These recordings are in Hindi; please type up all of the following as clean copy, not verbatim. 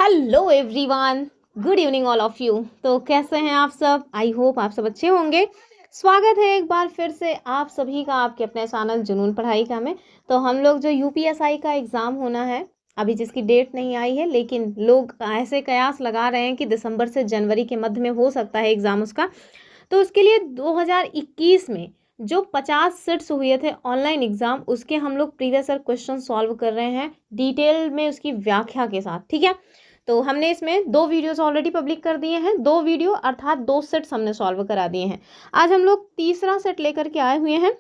Hello everyone, good evening all of you. तो कैसे हैं आप सब? आई होप आप सब अच्छे होंगे। स्वागत है एक बार फिर से आप सभी का आपके अपने चैनल जुनून पढ़ाई का में। तो हम लोग जो यूपीएसआई का एग्ज़ाम होना है, अभी जिसकी डेट नहीं आई है, लेकिन लोग ऐसे कयास लगा रहे हैं कि दिसंबर से जनवरी के मध्य में हो सकता है एग्ज़ाम उसका। तो उसके लिए 2021 में जो 50 सेट्स हुए थे ऑनलाइन एग्ज़ाम, उसके हम लोग प्रीवियस ईयर क्वेश्चन सॉल्व कर रहे हैं डिटेल में उसकी व्याख्या के साथ। ठीक है, तो हमने इसमें 2 वीडियोस ऑलरेडी पब्लिक कर दिए हैं, 2 वीडियो अर्थात 2 सेट्स हमने सॉल्व करा दिए हैं। आज हम लोग तीसरा सेट लेकर के आए हुए हैं।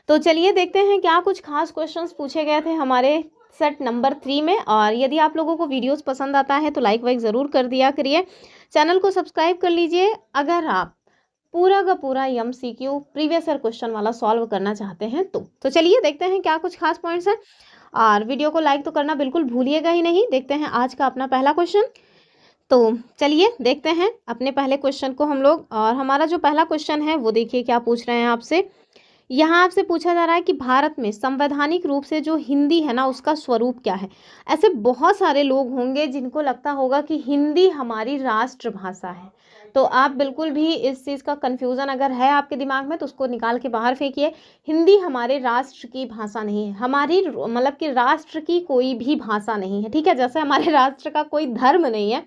तो चलिए देखते हैं क्या कुछ खास क्वेश्चंस पूछे गए थे हमारे सेट नंबर 3 में। और यदि आप लोगों को वीडियोस पसंद आता है तो लाइक वाइक ज़रूर कर दिया करिए, चैनल को सब्सक्राइब कर लीजिए अगर आप पूरा का पूरा एमसीक्यू प्रीवियस ईयर क्वेश्चन वाला सॉल्व करना चाहते हैं तो चलिए देखते हैं क्या कुछ खास पॉइंट्स हैं। और वीडियो को लाइक तो करना बिल्कुल भूलिएगा ही नहीं। देखते हैं आज का अपना पहला क्वेश्चन। तो चलिए देखते हैं अपने पहले क्वेश्चन को हम लोग। और हमारा जो पहला क्वेश्चन है वो देखिए क्या पूछ रहे हैं आपसे। यहाँ आपसे पूछा जा रहा है कि भारत में संवैधानिक रूप से जो हिंदी है ना, उसका स्वरूप क्या है। ऐसे बहुत सारे लोग होंगे जिनको लगता होगा कि हिंदी हमारी राष्ट्रभाषा है। तो आप बिल्कुल भी इस चीज़ का कन्फ्यूज़न अगर है आपके दिमाग में तो उसको निकाल के बाहर फेंकिए। हिंदी हमारे राष्ट्र की भाषा नहीं है, हमारी मतलब कि राष्ट्र की कोई भी भाषा नहीं है। ठीक है, जैसे हमारे राष्ट्र का कोई धर्म नहीं है,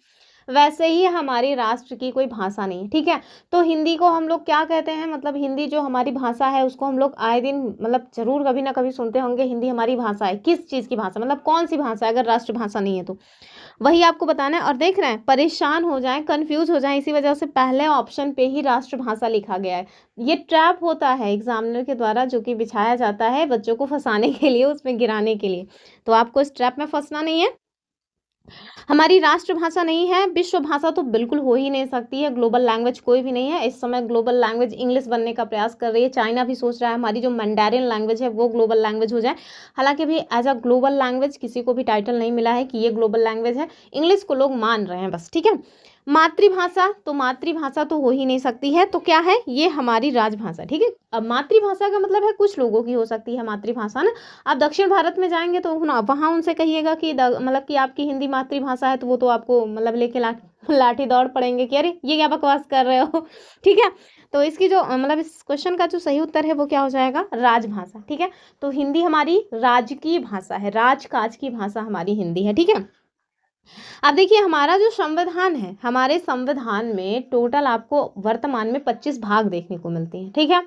वैसे ही हमारी राष्ट्र की कोई भाषा नहीं है। ठीक है, तो हिंदी को हम लोग क्या कहते हैं, मतलब हिंदी जो हमारी भाषा है उसको हम लोग आए दिन मतलब जरूर कभी ना कभी सुनते होंगे। हिंदी हमारी भाषा है, किस चीज़ की भाषा, मतलब कौन सी भाषा है अगर राष्ट्रभाषा नहीं है तो वही आपको बताना है। और देख रहे हैं परेशान हो जाएं, कंफ्यूज हो जाएं, इसी वजह से पहले ऑप्शन पे ही राष्ट्रभाषा लिखा गया है। ये ट्रैप होता है एग्जामिनर के द्वारा जो कि बिछाया जाता है बच्चों को फंसाने के लिए, उसमें गिराने के लिए। तो आपको इस ट्रैप में फंसना नहीं है। हमारी राष्ट्रभाषा नहीं है, विश्व भाषा तो बिल्कुल हो ही नहीं सकती है, ग्लोबल लैंग्वेज कोई भी नहीं है। इस समय ग्लोबल लैंग्वेज इंग्लिश बनने का प्रयास कर रही है, चाइना भी सोच रहा है हमारी जो मैंडेरिन लैंग्वेज है वो ग्लोबल लैंग्वेज हो जाए। हालांकि भी एज अ ग्लोबल लैंग्वेज किसी को भी टाइटल नहीं मिला है कि ये ग्लोबल लैंग्वेज है, इंग्लिश को लोग मान रहे हैं बस। ठीक है, मातृभाषा तो हो ही नहीं सकती है, तो क्या है, ये हमारी राजभाषा। ठीक है, अब मातृभाषा का मतलब है कुछ लोगों की हो सकती है मातृभाषा ना। आप दक्षिण भारत में जाएंगे तो वहाँ उनसे कहिएगा कि मतलब कि आपकी हिंदी मातृभाषा है, तो वो तो आपको मतलब लेके लाठी दौड़ पड़ेंगे कि अरे ये क्या बकवास कर रहे हो। ठीक है, तो इसकी जो मतलब इस क्वेश्चन का जो सही उत्तर है वो क्या हो जाएगा, राजभाषा। ठीक है, तो हिंदी हमारी राजकीय भाषा है, राजकाज की भाषा हमारी हिंदी है। ठीक है, अब देखिए हमारा जो संविधान है, हमारे संविधान में टोटल आपको वर्तमान में 25 भाग देखने को मिलते हैं। ठीक है,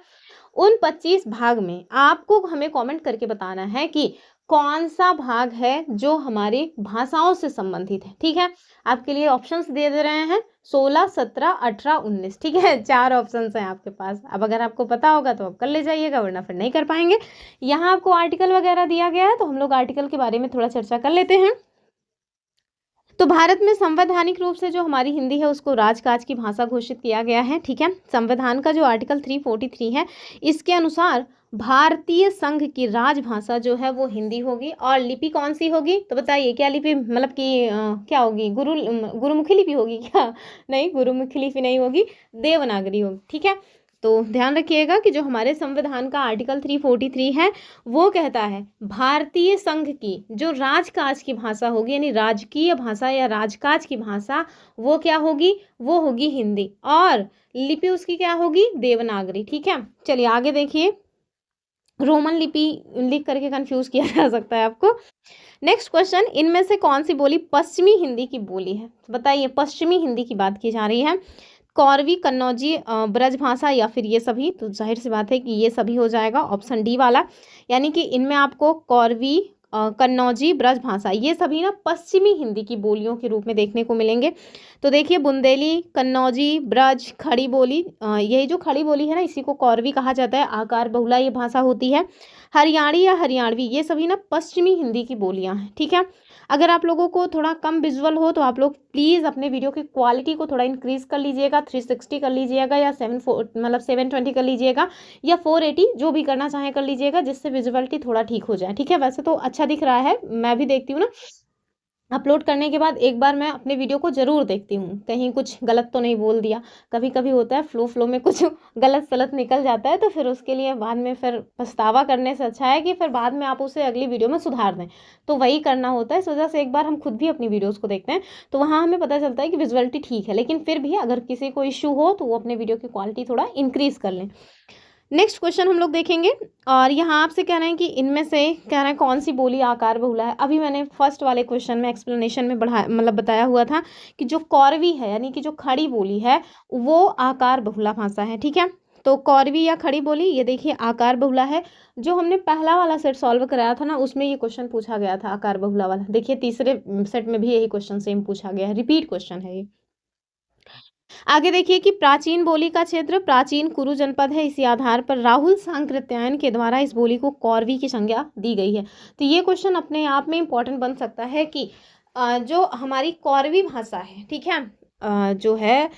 उन 25 भाग में आपको हमें कमेंट करके बताना है कि कौन सा भाग है जो हमारी भाषाओं से संबंधित है। ठीक है, आपके लिए ऑप्शंस दे रहे हैं 16, 17, 18, 19। ठीक है, 4 ऑप्शंस हैं आपके पास। अब अगर आपको पता होगा तो आप कर ले जाइएगा, वरना फिर नहीं कर पाएंगे। यहाँ आपको आर्टिकल वगैरह दिया गया है, तो हम लोग आर्टिकल के बारे में थोड़ा चर्चा कर लेते हैं। तो भारत में संवैधानिक रूप से जो हमारी हिंदी है उसको राजकाज की भाषा घोषित किया गया है। ठीक है, संविधान का जो आर्टिकल 343 है इसके अनुसार भारतीय संघ की राजभाषा जो है वो हिंदी होगी। और लिपि कौन सी होगी, तो बताइए क्या लिपि, मतलब कि क्या होगी, गुरुमुखी लिपि होगी क्या? नहीं, गुरुमुखी लिपि नहीं होगी, देवनागरी होगी। ठीक है, तो ध्यान रखिएगा कि जो हमारे संविधान का आर्टिकल 343 है वो कहता है भारतीय संघ की जो राजकाज की भाषा होगी, यानी राजकीय भाषा या राजकाज की भाषा, वो क्या होगी, वो होगी हिंदी। और लिपि उसकी क्या होगी, देवनागरी। ठीक है, चलिए आगे देखिए। रोमन लिपि लिख करके कंफ्यूज किया जा सकता है आपको। नेक्स्ट क्वेश्चन, इनमें से कौन सी बोली पश्चिमी हिंदी की बोली है, बताइए। पश्चिमी हिंदी की बात की जा रही है, कौरवी, कन्नौजी, ब्रजभाषा या फिर ये सभी। तो जाहिर सी बात है कि ये सभी हो जाएगा, ऑप्शन डी वाला। यानी कि इनमें आपको कौरवी, कन्नौजी, ब्रजभाषा ये सभी ना पश्चिमी हिंदी की बोलियों के रूप में देखने को मिलेंगे। तो देखिए बुंदेली, कन्नौजी, ब्रज, खड़ी बोली, यही जो खड़ी बोली है ना इसी को कौरवी कहा जाता है, आकार बहुला ये भाषा होती है। हरियाणी या हरियाणवी ये सभी ना पश्चिमी हिंदी की बोलियां हैं। ठीक है, अगर आप लोगों को थोड़ा कम विजुअल हो तो आप लोग प्लीज़ अपने वीडियो की क्वालिटी को थोड़ा इंक्रीज़ कर लीजिएगा, 360 कर लीजिएगा या 720 कर लीजिएगा या 480, जो भी करना चाहें कर लीजिएगा, जिससे विजुअलिटी थोड़ा ठीक हो जाए। ठीक है, वैसे तो अच्छा दिख रहा है, मैं भी देखती हूँ ना, अपलोड करने के बाद एक बार मैं अपने वीडियो को ज़रूर देखती हूँ, कहीं कुछ गलत तो नहीं बोल दिया। कभी कभी होता है फ्लो में कुछ गलत सलत निकल जाता है, तो फिर उसके लिए बाद में फिर पछतावा करने से अच्छा है कि फिर बाद में आप उसे अगली वीडियो में सुधार दें। तो वही करना होता है, इस वजह से एक बार हम खुद भी अपनी वीडियोज़ को देखते हैं तो वहाँ हमें पता चलता है कि विजुअलिटी ठीक है, लेकिन फिर भी अगर किसी को इशू हो तो वो अपने वीडियो की क्वालिटी थोड़ा इंक्रीज़ कर लें। नेक्स्ट क्वेश्चन हम लोग देखेंगे, और यहाँ आपसे कह रहे हैं कि इनमें से कह रहे हैं कौन सी बोली आकार बहुला है। अभी मैंने फर्स्ट वाले क्वेश्चन में एक्सप्लेनेशन में बढ़ा मतलब बताया हुआ था कि जो कौरवी है यानी कि जो खड़ी बोली है वो आकार बहुला भाषा है। ठीक है, तो कौरवी या खड़ी बोली ये देखिए आकार बहुला है। जो हमने पहला वाला सेट सॉल्व कराया था ना, उसमें ये क्वेश्चन पूछा गया था आकार बहुला वाला। देखिए तीसरे सेट में भी यही क्वेश्चन सेम पूछा गया है, रिपीट क्वेश्चन है ये। आगे देखिए कि प्राचीन बोली का क्षेत्र प्राचीन कुरु जनपद है। इसी आधार पर राहुल सांकृत्यायन के द्वारा इस बोली को कौरवी की संज्ञा दी गई है। तो ये क्वेश्चन अपने आप में इम्पोर्टेंट बन सकता है कि जो हमारी कौरवी भाषा है, ठीक है, जो है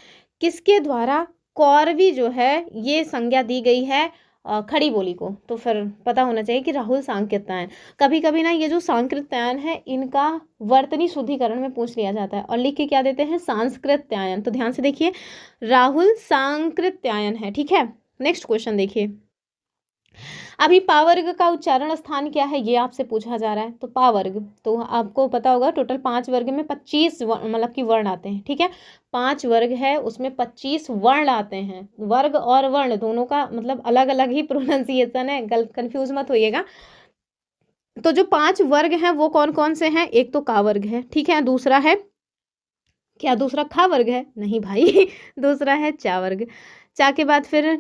किसके द्वारा कौरवी जो है ये संज्ञा दी गई है खड़ी बोली को। तो फिर पता होना चाहिए कि राहुल सांकृत्यायन। कभी कभी ना ये जो सांकृत्यायन है इनका वर्तनी शुद्धिकरण में पूछ लिया जाता है और लिख के क्या देते हैं सांस्कृत्यायन। तो ध्यान से देखिए राहुल सांकृत्यायन है। ठीक है, नेक्स्ट क्वेश्चन देखिए। अभी पावर्ग का उच्चारण स्थान क्या है ये आपसे पूछा जा रहा है। तो पावर्ग, तो आपको पता होगा टोटल 5 वर्ग में 25 मतलब कि वर्ण आते हैं। ठीक है, 5 वर्ग है उसमें 25 वर्ण आते हैं। वर्ग और वर्ण दोनों का मतलब अलग अलग ही प्रोनाउंसिएशन है, गलत कंफ्यूज मत होइएगा। तो जो 5 वर्ग हैं वो कौन कौन से हैं? एक तो का वर्ग है, ठीक है, दूसरा है क्या, दूसरा खा वर्ग है? नहीं भाई दूसरा है चा वर्ग, चा के बाद फिर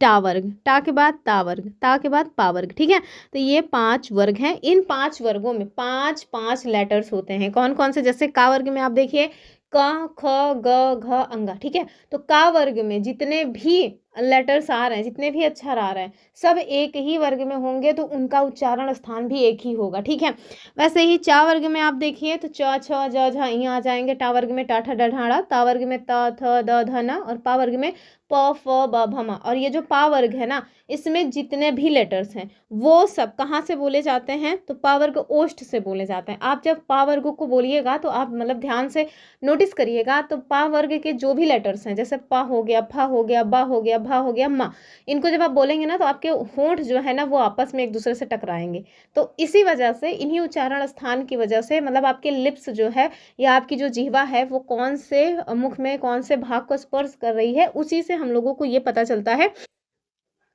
टा वर्ग, टा के बाद ता वर्ग, ता के बाद पा वर्ग। ठीक है, तो ये 5 वर्ग हैं। इन 5 वर्गों में 5 लेटर्स होते हैं। कौन कौन से? जैसे का वर्ग में आप देखिए क ख ग घ अंगा। ठीक है, तो का वर्ग में जितने भी लेटर्स आ रहे हैं, जितने भी अक्षर आ रहे हैं, सब एक ही वर्ग में होंगे तो उनका उच्चारण स्थान भी एक ही होगा। ठीक है, वैसे ही चा वर्ग में आप देखिए तो च छ ज झ यहाँ आ जाएंगे। टा वर्ग में टा ठ ड ढाड़ा, ता वर्ग में त थ द ध न, और पा वर्ग में प फ ब भ म। और ये जो पा वर्ग है ना, इसमें जितने भी लेटर्स हैं वो सब कहाँ से बोले जाते हैं? तो पा वर्ग ओष्ठ से बोले जाते हैं। आप जब पा वर्ग को बोलिएगा तो आप मतलब ध्यान से नोटिस करिएगा, तो पा वर्ग के जो भी लेटर्स हैं, जैसे पा हो गया, फा हो गया, बा हो गया, भा हो गया, मा, इनको जब आप बोलेंगे ना तो आपके होंठ जो है ना वो आपस में एक दूसरे से टकराएंगे। तो इसी वजह से, इन्हीं उच्चारण स्थान की वजह से मतलब आपके लिप्स जो है या आपकी जो जिह्वा है वो कौन से मुख में कौन से भाग को स्पर्श कर रही है, उसी से हम लोगों को ये पता चलता है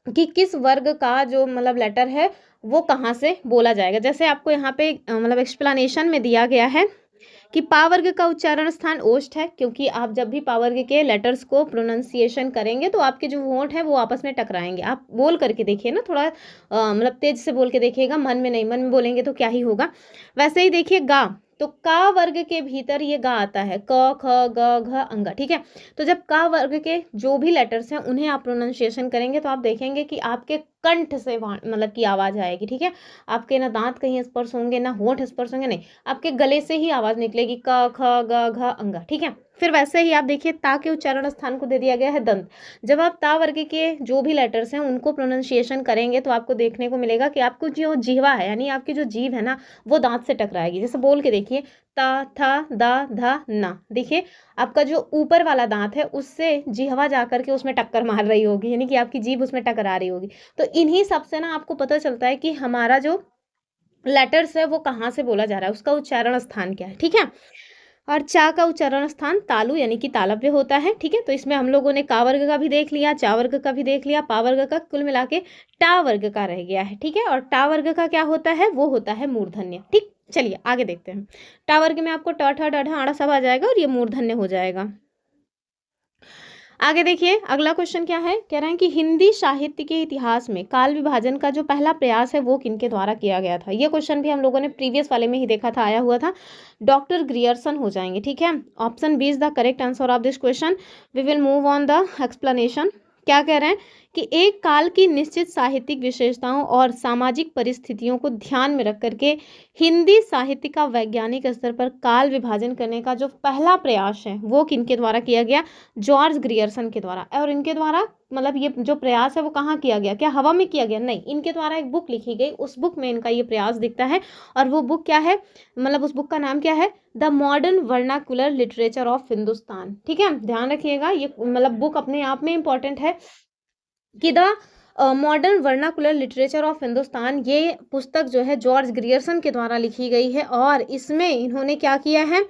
कि किस वर्ग का जो मतलब लेटर है वो कहाँ से बोला जाएगा। जैसे आपको यहाँ पे मतलब एक्सप्लेनेशन में दिया गया है कि पा वर्ग का उच्चारण स्थान ओष्ठ है, क्योंकि आप जब भी पा वर्ग के लेटर्स को प्रोनाउंसिएशन करेंगे तो आपके जो होंठ है वो आपस में टकराएंगे। आप बोल करके देखिए ना, थोड़ा मतलब तेज से बोल के देखिएगा, मन में नहीं, मन में बोलेंगे तो क्या ही होगा। वैसे ही देखिए गा, तो का वर्ग के भीतर ये गा आता है, क ख ग घ अंगा। ठीक है, तो जब का वर्ग के जो भी लेटर्स हैं उन्हें आप प्रोनाउंसिएशन करेंगे तो आप देखेंगे कि आपके कंठ से मतलब की आवाज़ आएगी। ठीक है, आपके ना दांत कहीं स्पर्श होंगे ना होंठ स्पर्श होंगे, नहीं, आपके गले से ही आवाज़ निकलेगी, क ख ग घ अंगा। ठीक है, फिर वैसे ही आप देखिए ता के उच्चारण स्थान को दे दिया गया है दंत। जब आप ता वर्ग के जो भी लेटर्स हैं उनको प्रोनाउंसिएशन करेंगे तो आपको देखने को मिलेगा कि आपको जो जिह्वा है यानी आपकी जो जीभ है ना वो दांत से टकराएगी। जैसे बोल के देखिए ता था दा धा ना, देखिए आपका जो ऊपर वाला दांत है उससे जिह्वा जा करके उसमें टक्कर मार रही होगी, यानी कि आपकी जीभ उसमें टकरा रही होगी। तो इन्हीं सब से ना आपको पता चलता है कि हमारा जो लेटर्स है वो कहाँ से बोला जा रहा है, उसका उच्चारण स्थान क्या है। ठीक है, और चा का उच्चारण स्थान तालु यानी कि तालव्य होता है। ठीक है, तो इसमें हम लोगों ने का वर्ग का भी देख लिया, चा वर्ग का भी देख लिया, पा वर्ग का, कुल मिला के टा वर्ग का रह गया है। ठीक है, और टा वर्ग का क्या होता है? वो होता है मूर्धन्य। ठीक, चलिए आगे देखते हैं। टा वर्ग में आपको ट ठ ड ढ आड़ा सब आ जाएगा और ये मूर्धन्य हो जाएगा। आगे देखिए अगला क्वेश्चन क्या है, कह रहे हैं कि हिंदी साहित्य के इतिहास में काल विभाजन का जो पहला प्रयास है वो किनके द्वारा किया गया था। ये क्वेश्चन भी हम लोगों ने प्रीवियस वाले में ही देखा था, आया हुआ था, डॉक्टर ग्रियर्सन हो जाएंगे। ठीक है, option B is the correct answer of this question. We will move on the explanation. क्या कह रहे हैं कि एक काल की निश्चित साहित्यिक विशेषताओं और सामाजिक परिस्थितियों को ध्यान में रख करके हिंदी साहित्य का वैज्ञानिक स्तर पर काल विभाजन करने का जो पहला प्रयास है वो किनके द्वारा किया गया? जॉर्ज ग्रियर्सन के द्वारा। और इनके द्वारा मतलब ये जो प्रयास है वो कहाँ किया गया? क्या हवा में किया गया? नहीं, इनके द्वारा एक बुक लिखी गई, उस बुक में इनका ये प्रयास दिखता है। और वो बुक क्या है? मतलब उस बुक का नाम क्या है? The modern vernacular literature of Hindustan. ठीक है, ध्यान रखिएगा, ये मतलब बुक अपने आप में इंपॉर्टेंट है कि the modern vernacular literature of Hindustan, ये पुस्तक जो है जॉर्ज ग्रियर्सन के द्वारा लिखी गई है। और इसमें इन्होंने क्या किया है?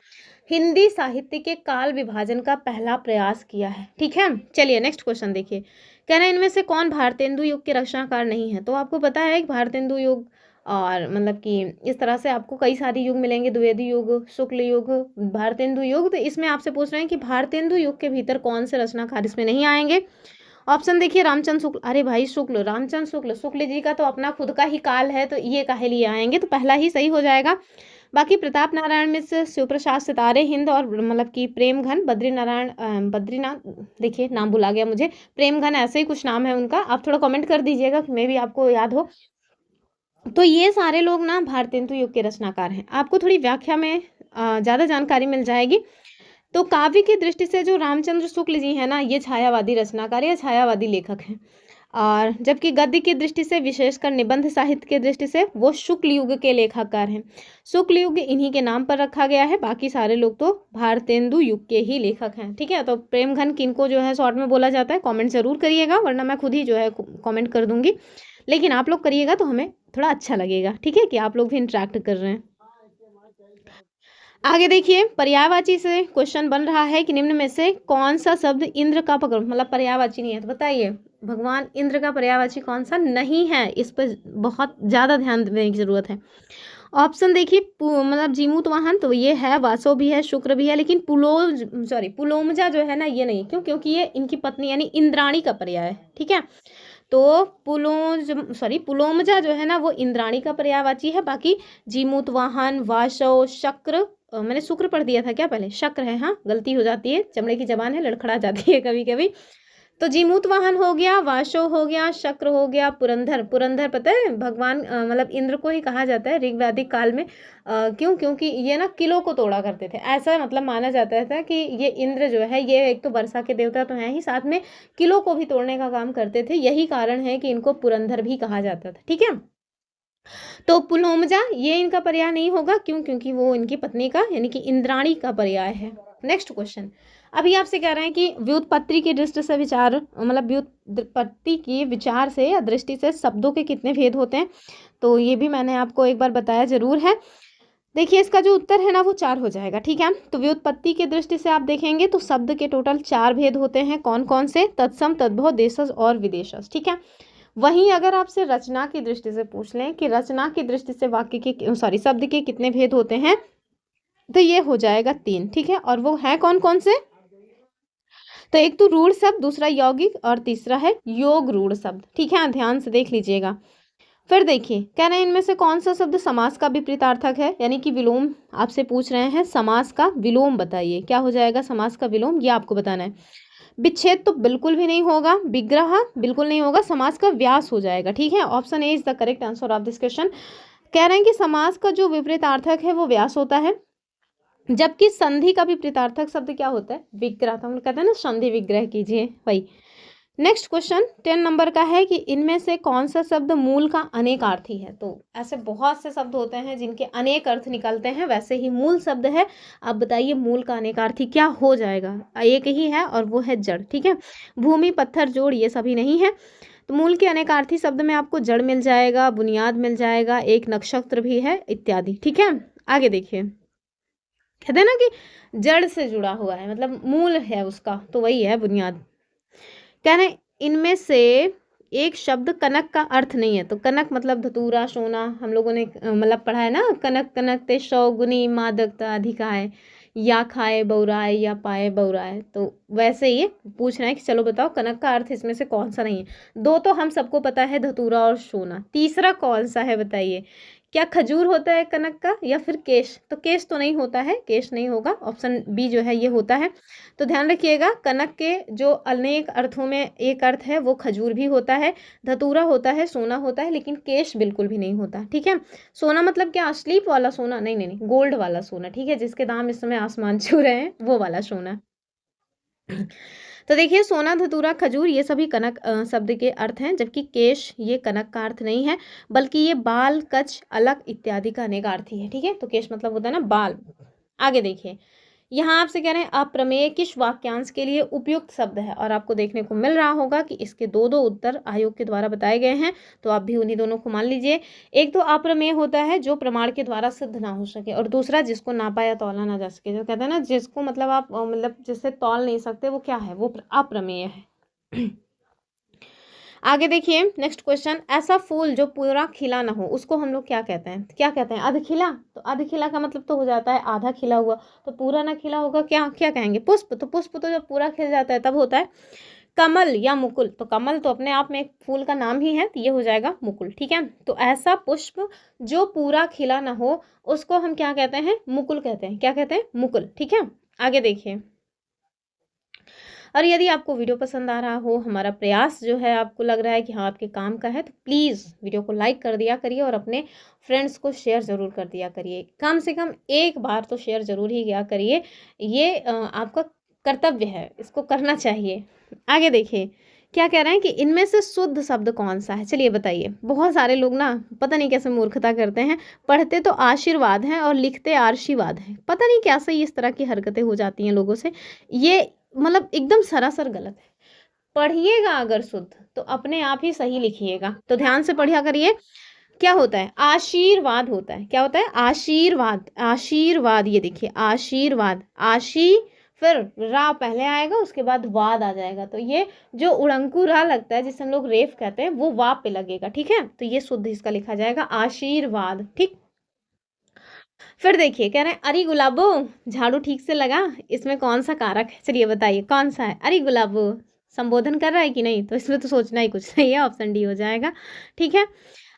हिंदी साहित्य के काल विभाजन का पहला प्रयास किया है। ठीक है, चलिए नेक्स्ट क्वेश्चन देखिए। कह रहे हैं इनमें से कौन भारतेंदु युग के रचनाकार नहीं है? तो आपको पता है कि भारतेंदु युग और मतलब कि इस तरह से आपको कई सारे युग मिलेंगे, द्विवेदी युग, शुक्ल युग, भारतेंदु युग। तो इसमें आपसे पूछ रहे हैं कि भारतेंदु युग के भीतर कौन से रचनाकार इसमें नहीं आएंगे? ऑप्शन देखिए, रामचंद्र शुक्ल। अरे भाई शुक्ल, रामचंद्र शुक्ल, शुक्ल जी का तो अपना खुद का ही काल है, तो ये काहे लिए आएंगे? तो पहला ही सही हो जाएगा। बाकी प्रताप नारायण मिश्र, शिव प्रसाद सितारे हिंद और मतलब कि प्रेमघन, बद्रीनाथ, देखिए नाम भुला गया मुझे, प्रेमघन ऐसे ही कुछ नाम है उनका, आप थोड़ा कमेंट कर दीजिएगा कि मे भी आपको याद हो। तो ये सारे लोग ना भारतेंदु युग के रचनाकार हैं। आपको थोड़ी व्याख्या में ज़्यादा जानकारी मिल जाएगी। तो काव्य की दृष्टि से जो रामचंद्र शुक्ल जी हैं ना, ये छायावादी रचनाकार या छायावादी लेखक हैं। और जबकि गद्य की दृष्टि से, विशेषकर निबंध साहित्य की दृष्टि से, वो शुक्ल युग के लेखककार हैं। शुक्ल युग इन्हीं के नाम पर रखा गया है, बाकी सारे लोग तो भारतेंदु युग के ही लेखक हैं। ठीक है, तो प्रेमघन किनको जो है शॉर्ट में बोला जाता है, कमेंट जरूर करिएगा, वरना मैं खुद ही जो है कमेंट कर दूंगी। लेकिन आप लोग करिएगा तो हमें थोड़ा अच्छा लगेगा। ठीक है, कि आप लोग भी इंटरेक्ट कर रहे हैं। आगे देखिए, पर्यायवाची से क्वेश्चन बन रहा है कि निम्न में से कौन सा शब्द इंद्र का मतलब पर्यायवाची नहीं है? तो बताइए, भगवान इंद्र का पर्यायवाची कौन सा नहीं है? इस पर बहुत ज़्यादा ध्यान देने की जरूरत है। ऑप्शन देखिए, मतलब जीमूत वाहन, तो ये है, वासो भी है, शुक्र भी है, लेकिन पुलोमजा जो है ना, ये नहीं। क्यों? क्योंकि ये इनकी पत्नी यानी इंद्राणी का पर्याय है। ठीक है, तो पुलोमजा जो है ना, वो इंद्राणी का पर्यायवाची है। बाकी जीमूत वाहन, वासव, शक्र, मैंने शुक्र पढ़ दिया था क्या पहले? शक्र है, हाँ गलती हो जाती है, चमड़े की जबान है, लड़खड़ा जाती है कभी कभी। तो जीमूत वाहन हो गया, वासव हो गया, शक्र हो गया, पुरंदर। पुरंदर पता है भगवान मतलब इंद्र को ही कहा जाता है ऋग्वैदिक काल में। क्यों? क्योंकि ये ना किलों को तोड़ा करते थे, ऐसा मतलब माना जाता था कि ये इंद्र जो है, ये एक तो वर्षा के देवता तो हैं ही, साथ में किलों को भी तोड़ने का काम करते थे। यही कारण है कि इनको पुरंदर भी कहा जाता था। ठीक है, तो पुलोमजा ये इनका पर्याय नहीं होगा। क्यों? क्योंकि वो इनकी पत्नी का यानी कि इंद्राणी का पर्याय है। नेक्स्ट क्वेश्चन, अभी आपसे कह रहे हैं कि व्युत्पत्ति की दृष्टि से विचार, मतलब व्युत्पत्ति की विचार से या दृष्टि से शब्दों के कितने भेद होते हैं? तो ये भी मैंने आपको एक बार बताया जरूर है। देखिए, इसका जो उत्तर है ना वो 4 हो जाएगा। ठीक है, तो व्युत्पत्ति की दृष्टि से आप देखेंगे तो शब्द के टोटल 4 भेद होते हैं। कौन कौन से? तत्सम, तद्भव, देशज और विदेशज। ठीक है, वहीं अगर आपसे रचना की दृष्टि से पूछ लें कि रचना की दृष्टि से वाक्य के शब्द के कितने भेद होते हैं, तो ये हो जाएगा 3। ठीक है, और वो है कौन कौन से? तो एक तो रूढ़ शब्द, दूसरा यौगिक और तीसरा है योग रूढ़ शब्द। ठीक है, ध्यान से देख लीजिएगा। फिर देखिए, कह रहे हैं इनमें से कौन सा शब्द समास का विपरीतार्थक है, यानी कि विलोम। आपसे पूछ रहे हैं समास का विलोम बताइए, क्या हो जाएगा समास का विलोम, ये आपको बताना है। विच्छेद तो बिल्कुल भी नहीं होगा, विग्रह बिल्कुल नहीं होगा, समास का व्यास हो जाएगा। ठीक है, option A is the correct answer of this question. कह रहे हैं कि समास का जो विपरीतार्थक है वो व्यास होता है, जबकि संधि का विपरीतार्थक शब्द क्या होता है? विग्रह। तो हम कहते हैं ना संधि विग्रह कीजिए, वही। नेक्स्ट क्वेश्चन 10 नंबर का है कि इनमें से कौन सा शब्द मूल का अनेकार्थी है? तो ऐसे बहुत से शब्द होते हैं जिनके अनेक अर्थ निकलते हैं, वैसे ही मूल शब्द है। आप बताइए मूल का अनेकार्थी क्या हो जाएगा? एक ही है और वो है जड़। ठीक है, भूमि, पत्थर, जोड़ ये सभी नहीं है। तो मूल के अनेकार्थी शब्द में आपको जड़ मिल जाएगा, बुनियाद मिल जाएगा, एक नक्षत्र भी है, इत्यादि। ठीक है, आगे देखिए, कहते हैं ना कि जड़ से जुड़ा हुआ है, मतलब मूल है उसका, तो वही है बुनियाद। कह रहे इनमें से एक शब्द कनक का अर्थ नहीं है। तो कनक मतलब धतूरा, सोना, हम लोगों ने मतलब पढ़ा है ना, कनक कनक ते शौगुनी मादकता अधिकाय, या खाए बौराए या पाए बौराए। तो वैसे ही पूछ रहे हैं कि चलो बताओ कनक का अर्थ इसमें से कौन सा नहीं है? 2 तो हम सबको पता है, धतूरा और सोना। तीसरा कौन सा है बताइए? क्या खजूर होता है कनक का या फिर केश? तो केश तो नहीं होता है, केश नहीं होगा, ऑप्शन बी जो है ये होता है। तो ध्यान रखिएगा, कनक के जो अनेक अर्थों में एक अर्थ है वो खजूर भी होता है, धतूरा होता है, सोना होता है, लेकिन केश बिल्कुल भी नहीं होता। ठीक है, सोना मतलब क्या, स्लीप वाला सोना? नहीं नहीं नहीं, गोल्ड वाला सोना। ठीक है, जिसके दाम इस समय आसमान छू रहे हैं, वो वाला सोना। तो देखिए, सोना, धतूरा, खजूर ये सभी कनक शब्द के अर्थ हैं, जबकि केश ये कनक का अर्थ नहीं है, बल्कि ये बाल, कच्छ, अलग इत्यादि का अनेकार्थी है। ठीक है, तो केश मतलब होता है ना बाल। आगे देखिए, यहाँ आपसे कह रहे हैं अप्रमेय किस वाक्यांश के लिए उपयुक्त शब्द है, और आपको देखने को मिल रहा होगा कि इसके दो दो उत्तर आयोग के द्वारा बताए गए हैं, तो आप भी उन्हीं दोनों को मान लीजिए। एक तो अप्रमेय होता है जो प्रमाण के द्वारा सिद्ध ना हो सके, और दूसरा जिसको नापा या तौला ना जा सके, जो कहते हैं ना जिसको मतलब आप मतलब जिससे तौल नहीं सकते, वो क्या है, वो अप्रमेय है। आगे देखिए, नेक्स्ट क्वेश्चन, ऐसा फूल जो पूरा खिला ना हो उसको हम लोग क्या कहते हैं? क्या कहते हैं? अधखिला। तो अधखिला का मतलब तो हो जाता है आधा खिला हुआ, तो पूरा ना खिला होगा क्या क्या कहेंगे? पुष्प। तो पुष्प तो जब पूरा खिल जाता है तब होता है। कमल या मुकुल, तो कमल तो अपने आप में एक फूल का नाम ही है, तो ये हो जाएगा मुकुल। ठीक है, तो ऐसा पुष्प जो पूरा खिला ना हो उसको हम क्या कहते हैं? मुकुल कहते हैं। क्या कहते हैं? मुकुल। ठीक है, आगे देखिए, और यदि आपको वीडियो पसंद आ रहा हो, हमारा प्रयास जो है आपको लग रहा है कि हाँ आपके काम का है, तो प्लीज़ वीडियो को लाइक कर दिया करिए और अपने फ्रेंड्स को शेयर ज़रूर कर दिया करिए। कम से कम एक बार तो शेयर ज़रूर ही किया करिए, ये आपका कर्तव्य है, इसको करना चाहिए। आगे देखिए, क्या कह रहे हैं कि इनमें से शुद्ध शब्द कौन सा है? चलिए बताइए। बहुत सारे लोग ना पता नहीं कैसे मूर्खता करते हैं, पढ़ते तो आशीर्वाद हैं और लिखते आशीर्वाद हैं। पता नहीं कैसे इस तरह की हरकतें हो जाती हैं लोगों से, ये मतलब एकदम सरासर गलत है। पढ़िएगा अगर शुद्ध तो अपने आप ही सही लिखिएगा, तो ध्यान से पढ़िया करिए। क्या होता है? आशीर्वाद होता है। क्या होता है? आशीर्वाद। आशीर्वाद, ये देखिए आशीर्वाद, आशी फिर रा पहले आएगा, उसके बाद वाद आ जाएगा, तो ये जो उड़ंकू रा लगता है जिसे हम लोग रेफ कहते हैं, वो वा पे लगेगा। ठीक है, तो ये शुद्ध इसका लिखा जाएगा आशीर्वाद। ठीक, फिर देखिए, कह रहे हैं अरे गुलाबो झाड़ू ठीक से लगा, इसमें कौन सा कारक है? चलिए बताइए कौन सा है? अरे गुलाबो संबोधन कर रहा है कि नहीं? तो इसमें तो सोचना ही कुछ नहीं है, ऑप्शन डी हो जाएगा। ठीक है,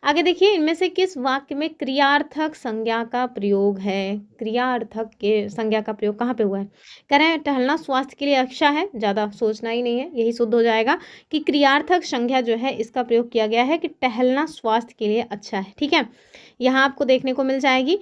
आगे देखिए, इनमें से किस वाक्य में क्रियार्थक संज्ञा का प्रयोग है? क्रियार्थक के संज्ञा का प्रयोग कहाँ पे हुआ है? कह रहे हैं टहलना स्वास्थ्य के लिए अच्छा है, ज़्यादा सोचना ही नहीं है, यही शुद्ध हो जाएगा कि क्रियार्थक संज्ञा जो है इसका प्रयोग किया गया है कि टहलना स्वास्थ्य के लिए अच्छा है। ठीक है, यहाँ आपको देखने को मिल जाएगी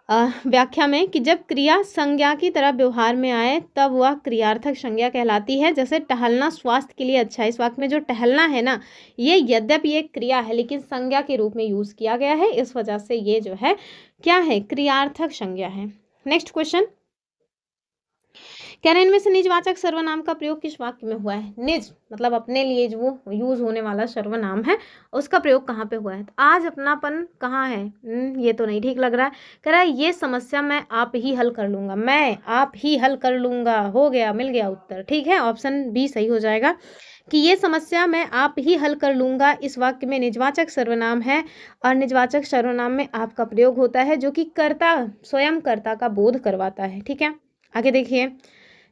व्याख्या में कि जब क्रिया संज्ञा की तरह व्यवहार में आए तब वह क्रियार्थक संज्ञा कहलाती है। जैसे टहलना स्वास्थ्य के लिए अच्छा है, इस वाक्य में जो टहलना है ना, ये यद्यपि एक क्रिया है लेकिन संज्ञा के रूप में यूज किया गया है, इस वजह से ये जो है क्या है? क्रियार्थक संज्ञा है। नेक्स्ट क्वेश्चन, कह रहे हैं इनमें से निजवाचक सर्वनाम का प्रयोग किस वाक्य में हुआ है? निज मतलब अपने लिए जो वो यूज होने वाला सर्वनाम है, उसका प्रयोग कहाँ पे हुआ है? तो आज अपनापन कहाँ है? ये तो नहीं ठीक लग रहा है। कह रहा है ये समस्या मैं आप ही हल कर लूंगा, मैं आप ही हल कर लूंगा। हो गया, मिल गया उत्तर। ठीक है, ऑप्शन बी सही हो जाएगा कि ये समस्या मैं आप ही हल कर लूंगा। इस वाक्य में निजवाचक सर्वनाम है, और निजवाचक सर्वनाम में आपका प्रयोग होता है जो कि कर्ता, स्वयं कर्ता का बोध करवाता है। ठीक है, आगे देखिए,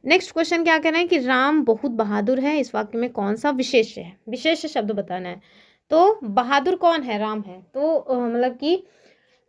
नेक्स्ट क्वेश्चन क्या कह रहे हैं कि राम बहुत बहादुर है, इस वाक्य में कौन सा विशेष है? विशेष शब्द बताना है। तो बहादुर कौन है? राम है। तो मतलब कि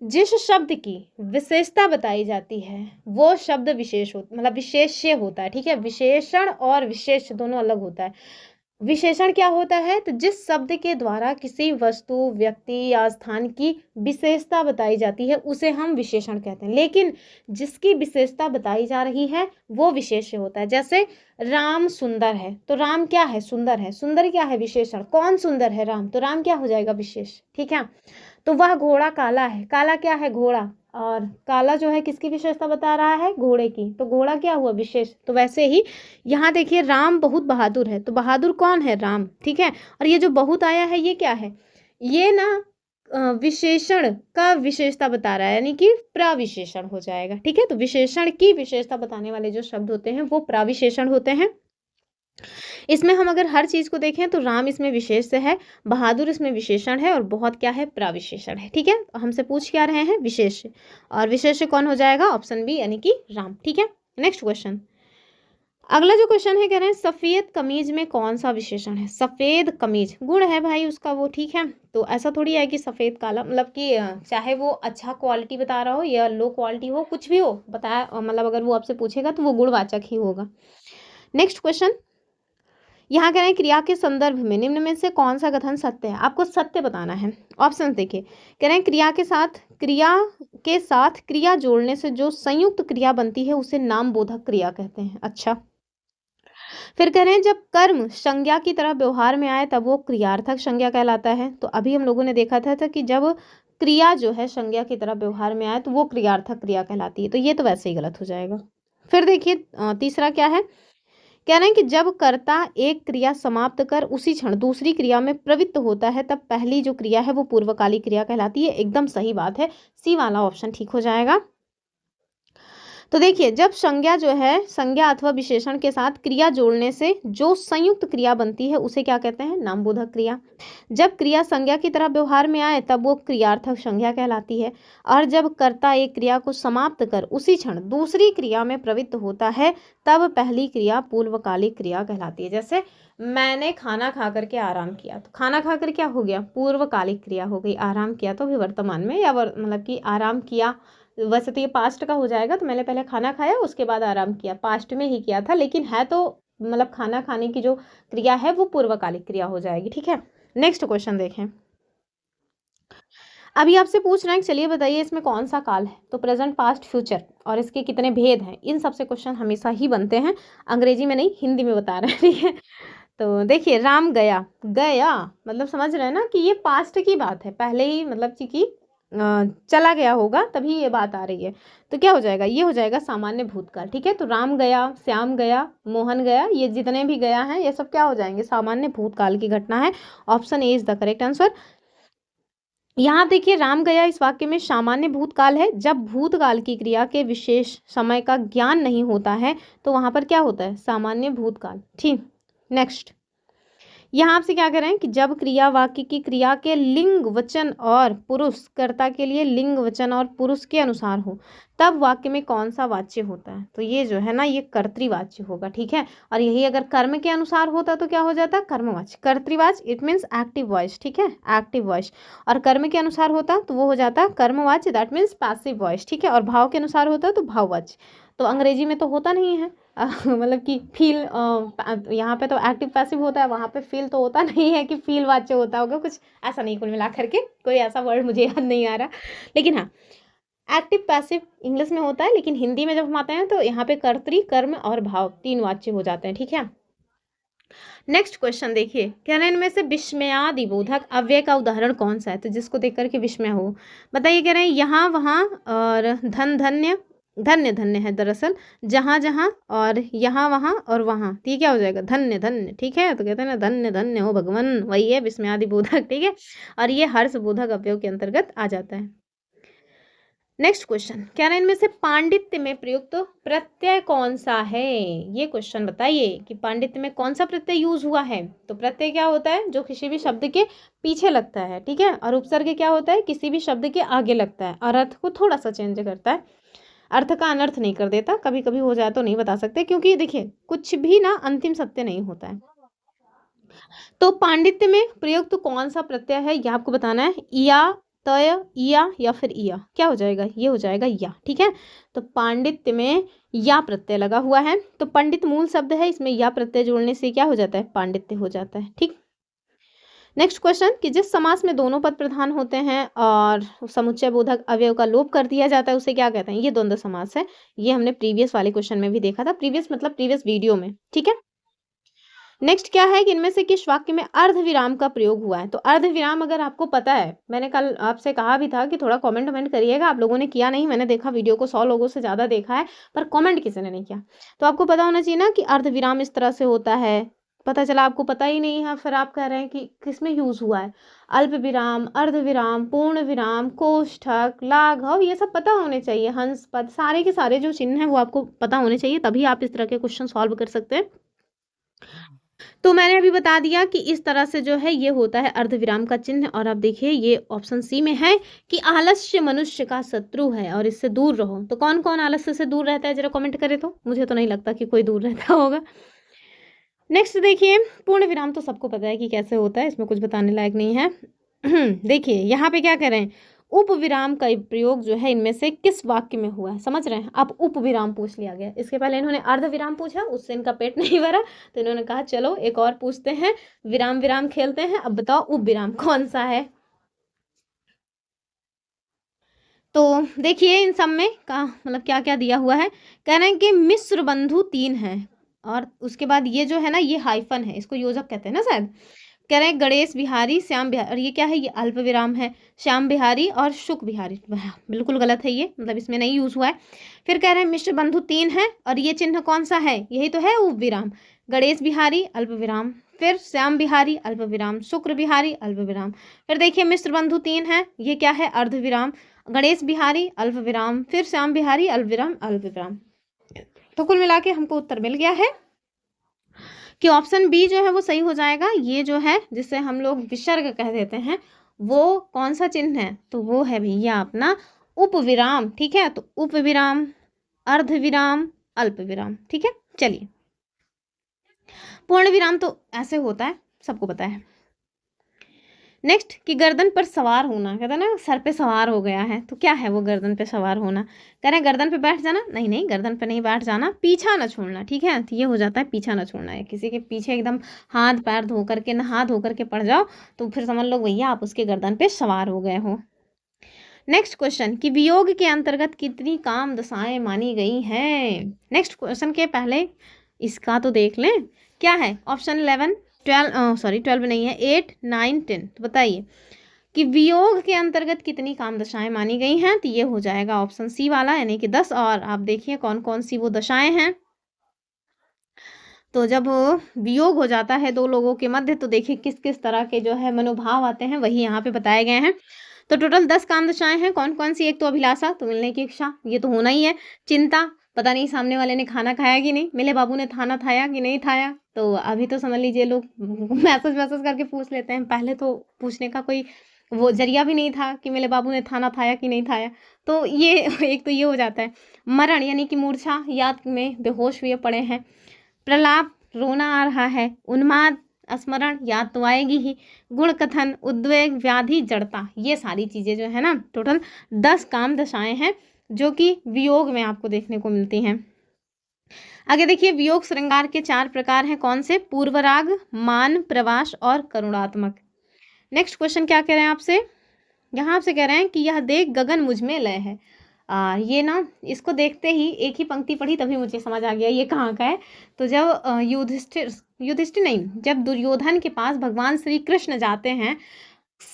जिस शब्द की विशेषता बताई जाती है वो शब्द विशेष हो, मतलब विशेष्य होता है। ठीक है, विशेषण और विशेष दोनों अलग होता है। विशेषण क्या होता है? तो जिस शब्द के द्वारा किसी वस्तु, व्यक्ति या स्थान की विशेषता बताई जाती है उसे हम विशेषण कहते हैं, लेकिन जिसकी विशेषता बताई जा रही है वो विशेष्य होता है। जैसे राम सुंदर है, तो राम क्या है? सुंदर है। सुंदर क्या है? विशेषण। कौन सुंदर है? राम। तो राम क्या हो जाएगा? विशेष। ठीक है, तो वह घोड़ा काला है, काला क्या है? घोड़ा। और काला जो है किसकी विशेषता बता रहा है? घोड़े की। तो घोड़ा क्या हुआ? विशेष। तो वैसे ही यहाँ देखिए, राम बहुत बहादुर है, तो बहादुर कौन है? राम। ठीक है, और ये जो बहुत आया है ये क्या है? ये ना विशेषण का विशेषता बता रहा है, यानी कि प्रविशेषण हो जाएगा। ठीक है, तो विशेषण की विशेषता बताने वाले जो शब्द होते हैं वो प्रविशेषण होते हैं। इसमें हम अगर हर चीज को देखें तो राम इसमें विशेष से है, बहादुर इसमें विशेषण है, और बहुत क्या है? प्रविशेषण है। ठीक है, हमसे पूछ क्या रहे हैं? विशेष। और विशेष कौन हो जाएगा? ऑप्शन बी, यानी कि राम। ठीक है, नेक्स्ट क्वेश्चन, अगला जो क्वेश्चन है, कह रहे हैं सफेद कमीज में कौन सा विशेषण है। सफेद कमीज गुण है भाई उसका वो, ठीक है। तो ऐसा थोड़ी है कि सफेद काला, मतलब कि चाहे वो अच्छा क्वालिटी बता रहा हो या लो क्वालिटी हो, कुछ भी हो बताया, मतलब अगर वो आपसे पूछेगा तो वो गुणवाचक ही होगा। नेक्स्ट क्वेश्चन, यहाँ कह रहे हैं क्रिया के संदर्भ में निम्न में से कौन सा कथन सत्य है। आपको सत्य बताना है। ऑप्शन देखिए, कह रहे हैं क्रिया के साथ क्रिया जोड़ने से जो संयुक्त क्रिया बनती है उसे नाम बोधक क्रिया कहते हैं। अच्छा, फिर कह रहे हैं जब कर्म संज्ञा की तरह व्यवहार में आए तब वो क्रियार्थक संज्ञा कहलाता है। तो अभी हम लोगों ने देखा था कि जब क्रिया जो है संज्ञा की तरह व्यवहार में आए तो वो क्रियार्थक क्रिया कहलाती है। तो ये तो वैसे ही गलत हो जाएगा। फिर देखिए तीसरा क्या है, कह रहे हैं कि जब कर्ता एक क्रिया समाप्त कर उसी क्षण दूसरी क्रिया में प्रवृत्त होता है तब पहली जो क्रिया है वो पूर्वकालिक क्रिया कहलाती है। एकदम सही बात है, सी वाला ऑप्शन ठीक हो जाएगा। तो देखिए जब संज्ञा जो है संज्ञा अथवा विशेषण के साथ क्रिया जोड़ने से जो संयुक्त क्रिया बनती है उसे क्या कहते हैं, नामबोधक क्रिया। जब क्रिया संज्ञा की तरह व्यवहार में आए तब वो क्रियार्थक संज्ञा कहलाती है। और जब कर्ता एक क्रिया को समाप्त कर उसी क्षण दूसरी क्रिया में प्रवृत्त होता है तब पहली क्रिया पूर्वकालिक क्रिया कहलाती है। जैसे मैंने खाना खा करके आराम किया, तो खाना खाकर क्या हो गया, पूर्वकालिक क्रिया हो गई। आराम किया तो भी वर्तमान में, या मतलब कि आराम किया, वैसे तो ये पास्ट का हो जाएगा। तो मैंने पहले खाना खाया उसके बाद आराम किया, पास्ट में ही किया था, लेकिन है तो मतलब खाना खाने की जो क्रिया है वो पूर्वकालिक क्रिया हो जाएगी। ठीक है, नेक्स्ट क्वेश्चन देखें। अभी आपसे पूछ रहे हैं चलिए बताइए इसमें कौन सा काल है। तो प्रेजेंट, पास्ट, फ्यूचर और इसके कितने भेद हैं, इन सबसे क्वेश्चन हमेशा ही बनते हैं। अंग्रेजी में नहीं, हिंदी में बता रहे हैं। ठीक है, तो देखिए राम गया, गया मतलब समझ रहे हैं ना कि ये पास्ट की बात है, पहले ही मतलब कि चला गया होगा तभी ये बात आ रही है। तो क्या हो जाएगा, ये हो जाएगा सामान्य भूतकाल। ठीक है, तो राम गया, श्याम गया, मोहन गया, ये जितने भी गया हैं ये सब क्या हो जाएंगे, सामान्य भूतकाल की घटना है। Option A is the correct answer. यहाँ देखिए राम गया इस वाक्य में सामान्य भूतकाल है। जब भूतकाल की क्रिया के विशेष समय का ज्ञान नहीं होता है तो वहां पर क्या होता है, सामान्य भूतकाल। ठीक, नेक्स्ट, यहाँ आपसे क्या कह रहे हैं कि जब क्रिया वाक्य की क्रिया के लिंग वचन और पुरुष कर्ता के लिए लिंग वचन और पुरुष के अनुसार हो तब वाक्य में कौन सा वाच्य होता है। तो ये जो है ना ये कर्तृवाच्य होगा। ठीक है, और यही अगर कर्म के अनुसार होता तो क्या हो जाता, कर्मवाच्य। कर्तृवाच्य इट मीन्स एक्टिव वॉइस। ठीक है, एक्टिव वॉइस। और कर्म के अनुसार होता तो वो हो जाता कर्मवाच्य, दैट मीन्स पैसिव वॉइस। ठीक है, और भाव के अनुसार होता तो भाववाच्य। तो अंग्रेजी में तो होता नहीं है मतलब कि फील, यहाँ पे तो एक्टिव पैसिव होता है, वहाँ पे फील तो होता नहीं है कि फील वाच्य होता होगा, कुछ ऐसा नहीं। कुल मिला करके कोई ऐसा वर्ड मुझे याद नहीं आ रहा, लेकिन हाँ एक्टिव पैसिव इंग्लिश में होता है, लेकिन हिंदी में जब हम आते हैं तो यहाँ पे कर्तरी, कर्म और भाव तीन वाच्य हो जाते हैं। ठीक है, नेक्स्ट क्वेश्चन देखिए, कह रहे हैं इनमें से विस्मयादि बोधक अव्यय का उदाहरण कौन सा है। तो जिसको देख करके विस्मय हो बताइए। कह रहे हैं यहाँ वहाँ और धन धन्य, धन्य धन्य है दरअसल, जहाँ जहाँ और यहाँ वहाँ और वहाँ, तो ये क्या हो जाएगा, धन्य धन्य। ठीक है, तो कहते हैं ना धन्य धन्य हो भगवान, वही है विस्मयादि बोधक। ठीक है, और ये हर्ष बोधक अव्यय के अंतर्गत आ जाता है। नेक्स्ट क्वेश्चन, कह रहे हैं इनमें से पांडित्य में प्रयुक्त प्रत्यय कौन सा है। ये क्वेश्चन बताइए कि पांडित्य में कौन सा प्रत्यय यूज हुआ है। तो प्रत्यय क्या होता है, जो किसी भी शब्द के पीछे लगता है। ठीक है, और उपसर्ग क्या होता है, किसी भी शब्द के आगे लगता है और अर्थ को थोड़ा सा चेंज करता है, अर्थ का अनर्थ नहीं कर देता। कभी कभी हो जाए तो नहीं बता सकते, क्योंकि देखिए कुछ भी ना अंतिम सत्य नहीं होता है। तो पांडित्य में प्रयुक्त कौन सा प्रत्यय है यह आपको बताना है। या, तय, या फिर इया, क्या हो जाएगा, ये हो जाएगा या। ठीक है, तो पांडित्य में या प्रत्यय लगा हुआ है। तो पंडित मूल शब्द है, इसमें या प्रत्यय जोड़ने से क्या हो जाता है, पांडित्य हो जाता है। ठीक, नेक्स्ट क्वेश्चन कि जिस समास में दोनों पद प्रधान होते हैं और समुच्चय बोधक अवयव का लोप कर दिया जाता है उसे क्या कहते हैं। ये द्वंद्व समास है। ये हमने प्रीवियस वाले क्वेश्चन में भी देखा था, प्रीवियस मतलब प्रीवियस वीडियो में। ठीक है, नेक्स्ट क्या है कि इनमें से किस वाक्य में अर्ध विराम का प्रयोग हुआ है। तो अर्ध विराम अगर आपको पता है, मैंने कल आपसे कहा भी था कि थोड़ा कमेंट करिएगा। आप लोगों ने किया नहीं, मैंने देखा वीडियो को 100 लोगों से ज़्यादा देखा है पर कमेंट किसी ने नहीं किया। तो आपको पता होना चाहिए ना कि अर्ध विराम इस तरह से होता है। पता चला आपको पता ही नहीं है, फिर आप कह रहे हैं कि किस में यूज हुआ है। अल्प विराम, अर्ध विराम, पूर्ण विराम, कोष्ठक, लाघव, ये सब पता होने चाहिए। हंस पद, सारे के सारे जो चिन्ह हैं वो आपको पता होने चाहिए, तभी आप इस तरह के क्वेश्चन सॉल्व कर सकते हैं। तो मैंने अभी बता दिया कि इस तरह से जो है ये होता है अर्धविराम का चिन्ह। और अब देखिए ये ऑप्शन सी में है कि आलस्य मनुष्य का शत्रु है और इससे दूर रहो। तो कौन कौन आलस्य से दूर रहता है, जरा कमेंट करे। तो मुझे तो नहीं लगता कि कोई दूर रहता होगा। नेक्स्ट देखिए, पूर्ण विराम तो सबको पता है कि कैसे होता है, इसमें कुछ बताने लायक नहीं है। देखिए यहाँ पे क्या कह रहे हैं, उपविराम का प्रयोग जो है इनमें से किस वाक्य में हुआ है, समझ रहे हैं। अब उपविराम पूछ लिया गया। इसके पहले इन्होंने अर्धविराम पूछा, उससे इनका पेट नहीं भरा, तो इन्होंने कहा चलो एक और पूछते हैं, विराम विराम खेलते हैं। अब बताओ उपविराम कौन सा है। तो देखिए इन सब में का मतलब क्या क्या दिया हुआ है। कह रहे हैं कि मिश्र बंधु 3 हैं और उसके बाद ये जो है ना ये हाइफन है, इसको योजक कहते हैं ना शायद। कह रहे हैं गणेश बिहारी, श्याम बिहारी, और ये क्या है, ये अल्प विराम है, श्याम बिहारी और शुक बिहारी। बिल्कुल गलत है ये, मतलब इसमें नहीं यूज हुआ है। फिर कह रहे हैं मिश्र बंधु 3 है और ये चिन्ह कौन सा है, यही तो है उप विराम। गणेश बिहारी अल्प विराम, फिर श्याम बिहारी अल्प विराम, शुक्र बिहारी अल्प विराम। फिर देखिए मिश्र बंधु 3 है, ये क्या है अर्ध विराम, गणेश बिहारी अल्प विराम, फिर श्याम बिहारी अल्प विराम अल्प विराम। तो कुल मिला के हमको उत्तर मिल गया है कि ऑप्शन बी जो है वो सही हो जाएगा। ये जो है जिसे हम लोग विसर्ग कह देते हैं वो कौन सा चिन्ह है, तो वो है भैया अपना उपविराम। ठीक है, तो उपविराम, अर्धविराम, अल्प विराम। ठीक है, चलिए पूर्ण विराम तो ऐसे होता है, सबको पता है। नेक्स्ट कि गर्दन पर सवार होना, कहते हैं ना सर पे सवार हो गया है, तो क्या है वो गर्दन पे सवार होना। कह रहे हैं गर्दन पे बैठ जाना, नहीं नहीं गर्दन पे नहीं बैठ जाना, पीछा न छोड़ना। ठीक है, तो ये हो जाता है पीछा न छोड़ना है, किसी के पीछे एकदम हाथ पैर धो करके नहा धो करके पड़ जाओ तो फिर समझ लो भैया आप उसके गर्दन पे सवार हो गए हो। नेक्स्ट क्वेश्चन कि वियोग के अंतर्गत कितनी काम दशाएं मानी गई हैं। नेक्स्ट क्वेश्चन के पहले इसका तो देख लें, क्या है ऑप्शन 11 12 सॉरी 12 नहीं है 8 9 10। तो बताइए कि वियोग के अंतर्गत कितनी काम दशाएं मानी गई हैं, तो ये हो जाएगा ऑप्शन सी वाला यानी कि 10। और आप देखिए कौन कौन सी वो दशाएं हैं। तो जब वियोग हो जाता है दो लोगों के मध्य तो देखिए किस किस तरह के जो है मनोभाव आते हैं, वही यहाँ पे बताए गए हैं। तो टोटल 10 काम दशाएं हैं। कौन कौन सी, एक तो अभिलाषा, तो मिलने की इच्छा, ये तो होना ही है। चिंता, पता नहीं सामने वाले ने खाना खाया कि नहीं, मेरे बाबू ने खाना खाया कि नहीं खाया। तो अभी तो समझ लीजिए लोग मैसेज वैसेज करके पूछ लेते हैं, पहले तो पूछने का कोई वो जरिया भी नहीं था कि मेरे बाबू ने खाना खाया कि नहीं खाया। तो ये एक तो ये हो जाता है। मरण यानी कि मूर्छा, याद में बेहोश हुए पड़े हैं। प्रलाप, रोना आ रहा है। उन्माद, स्मरण, याद तो आएगी ही। गुण कथन, उद्वेग, व्याधि, जड़ता, ये सारी चीज़ें जो है ना टोटल 10 काम दशाएं हैं जो कि वियोग में आपको देखने को मिलती हैं। आगे देखिए वियोग श्रृंगार के 4 प्रकार हैं, कौन से, पूर्वराग, मान, प्रवास और करुणात्मक। नेक्स्ट क्वेश्चन क्या कह रहे हैं आपसे, यहाँ आपसे कह रहे हैं कि यह देख गगन मुझ में लय है। ये ना इसको देखते ही एक ही पंक्ति पढ़ी तभी मुझे समझ आ गया ये कहाँ का है। तो जब युधिष्ठिर नहीं, जब दुर्योधन के पास भगवान श्री कृष्ण जाते हैं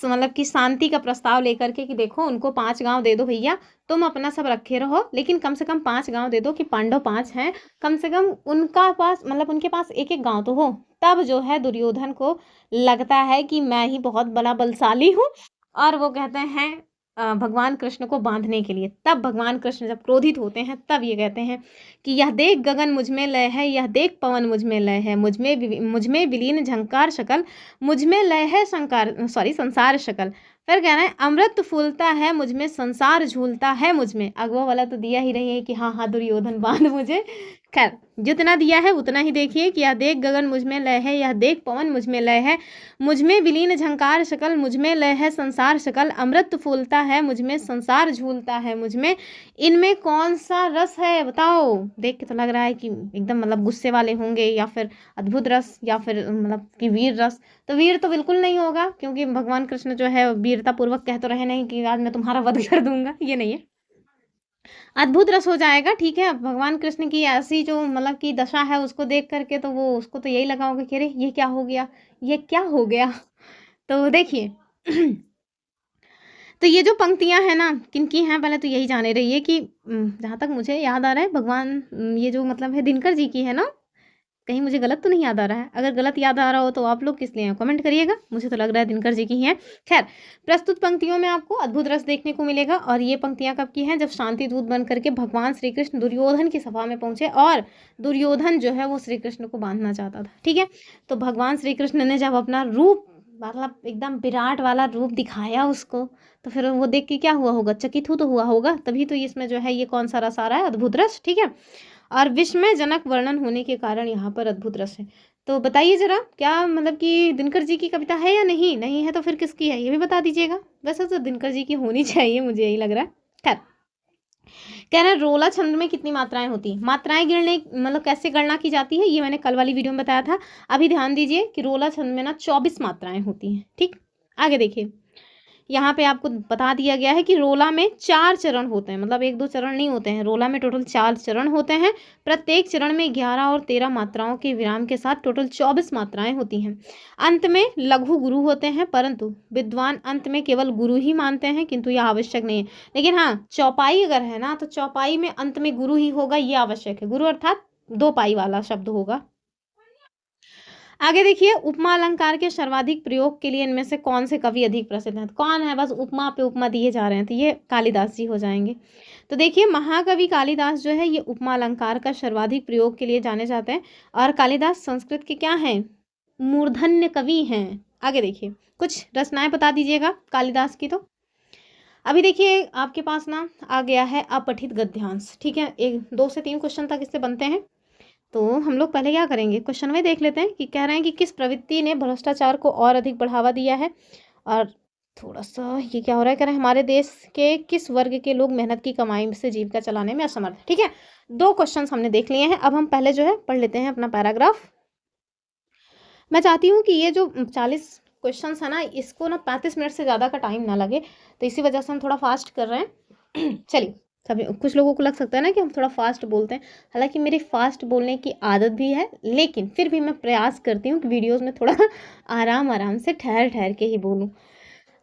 मतलब कि शांति का प्रस्ताव लेकर के कि देखो उनको 5 गांव दे दो भैया, तुम अपना सब रखे रहो लेकिन कम से कम 5 गांव दे दो कि पांडव 5 हैं, कम से कम उनका पास मतलब उनके पास एक एक गांव तो हो। तब जो है दुर्योधन को लगता है कि मैं ही बहुत बड़ा बलशाली हूँ और वो कहते हैं भगवान कृष्ण को बांधने के लिए। तब भगवान कृष्ण जब क्रोधित होते हैं तब ये कहते हैं कि यह देख गगन मुझ में लय है, यह देख पवन मुझ में लय है, मुझ में विलीन झंकार शकल, मुझ में लय है संसार शकल। फिर कह रहे हैं अमृत फूलता है मुझ में, संसार झूलता है मुझ में। अगवा वाला तो दिया ही रही है कि हाँ हाँ दुर्योधन बांध मुझे। खैर जितना दिया है उतना ही देखिए कि यह देख गगन मुझ में लय है, यह देख पवन मुझ में लय है, मुझ में विलीन झंकार शकल, मुझ में लय है संसार शकल, अमृत फूलता है मुझ में, संसार झूलता है मुझ में। इनमें कौन सा रस है बताओ। देख के तो लग रहा है कि एकदम मतलब गुस्से वाले होंगे या फिर अद्भुत रस या फिर मतलब कि वीर रस। तो वीर तो बिल्कुल नहीं होगा क्योंकि भगवान कृष्ण जो है वीरता पूर्वक कह तो रहे नहीं कि आज मैं तुम्हारा वध कर दूंगा, ये नहीं है। अद्भुत रस हो जाएगा। ठीक है, भगवान कृष्ण की ऐसी जो मतलब की दशा है उसको देख करके तो वो उसको तो यही लगा होगा कि अरे ये क्या हो गया, ये क्या हो गया। तो देखिए तो ये जो पंक्तियां हैं ना किनकी हैं पहले तो यही जाने रहिए कि जहाँ तक मुझे याद आ रहा है भगवान ये जो मतलब है दिनकर जी की है ना, कहीं मुझे गलत तो नहीं याद आ रहा है? अगर गलत याद आ रहा हो तो आप लोग किस लिए हैं कमेंट करिएगा। मुझे तो लग रहा है दिनकर जी की ही हैं। खैर, प्रस्तुत पंक्तियों में आपको अद्भुत रस देखने को मिलेगा और ये पंक्तियाँ कब की हैं? जब शांति दूत बन करके भगवान श्री कृष्ण दुर्योधन की सभा में पहुँचे और दुर्योधन जो है वो श्री कृष्ण को बांधना चाहता था, ठीक है? तो भगवान श्री कृष्ण ने जब अपना रूप मतलब एकदम विराट वाला रूप दिखाया उसको, तो फिर वो देख के क्या हुआ होगा? चकित तो हुआ होगा, तभी तो इसमें जो है ये कौन सा रस आ रहा है? अद्भुत रस, ठीक है? और विस्मयजनक वर्णन होने के कारण यहाँ पर अद्भुत रस है। तो बताइए ज़रा, क्या मतलब कि दिनकर जी की कविता है या नहीं? नहीं है तो फिर किसकी है, ये भी बता दीजिएगा। वैसे तो दिनकर जी की होनी चाहिए, मुझे यही लग रहा है। खैर, कह रहे हैं रोला छंद में कितनी मात्राएं होती हैं? मात्राएं गिनने मतलब कैसे गणना की जाती है, ये मैंने कल वाली वीडियो में बताया था। अभी ध्यान दीजिए कि रोला छंद में ना 24 मात्राएं होती हैं, ठीक? आगे देखिए, यहाँ पे आपको बता दिया गया है कि रोला में 4 चरण होते हैं, मतलब 1-2 चरण नहीं होते हैं। रोला में टोटल 4 चरण होते हैं। प्रत्येक चरण में 11 और 13 मात्राओं के विराम के साथ टोटल 24 मात्राएं होती हैं। अंत में लघु गुरु होते हैं, परंतु विद्वान अंत में केवल गुरु ही मानते हैं, किंतु यह आवश्यक नहीं है। लेकिन हाँ, चौपाई अगर है ना, तो चौपाई में अंत में गुरु ही होगा, ये आवश्यक है। गुरु अर्थात 2 पाई वाला शब्द होगा। आगे देखिए, उपमा अलंकार के सर्वाधिक प्रयोग के लिए इनमें से कौन से कवि अधिक प्रसिद्ध हैं? कौन है? बस उपमा पे उपमा दिए जा रहे हैं, तो ये कालिदास जी हो जाएंगे। तो देखिए, महाकवि कालिदास जो है ये उपमा अलंकार का सर्वाधिक प्रयोग के लिए जाने जाते हैं और कालिदास संस्कृत के क्या हैं? मूर्धन्य कवि हैं। आगे देखिए, कुछ रचनाएं बता दीजिएगा कालिदास की। तो अभी देखिए आपके पास ना आ गया है अपठित गद्यांश, ठीक है? 2 से 3 क्वेश्चन तक इससे बनते हैं। तो हम लोग पहले क्या करेंगे, क्वेश्चन में देख लेते हैं कि कह रहे हैं कि किस प्रवृत्ति ने भ्रष्टाचार को और अधिक बढ़ावा दिया है। और थोड़ा सा ये क्या हो रहा है, कह रहे हैं हमारे देश के किस वर्ग के लोग मेहनत की कमाई से जीविका चलाने में असमर्थ है, ठीक है? 2 क्वेश्चन हमने देख लिए हैं। अब हम पहले जो है पढ़ लेते हैं अपना पैराग्राफ। मैं चाहती हूँ कि ये जो 40 क्वेश्चन है ना, इसको ना 35 मिनट से ज़्यादा का टाइम ना लगे, तो इसी वजह से हम थोड़ा फास्ट कर रहे हैं। चलिए, सभी कुछ लोगों को लग सकता है ना कि हम थोड़ा फास्ट बोलते हैं, हालांकि मेरी फास्ट बोलने की आदत भी है, लेकिन फिर भी मैं प्रयास करती हूँ कि वीडियोस में थोड़ा आराम आराम से ठहर ठहर के ही बोलूँ।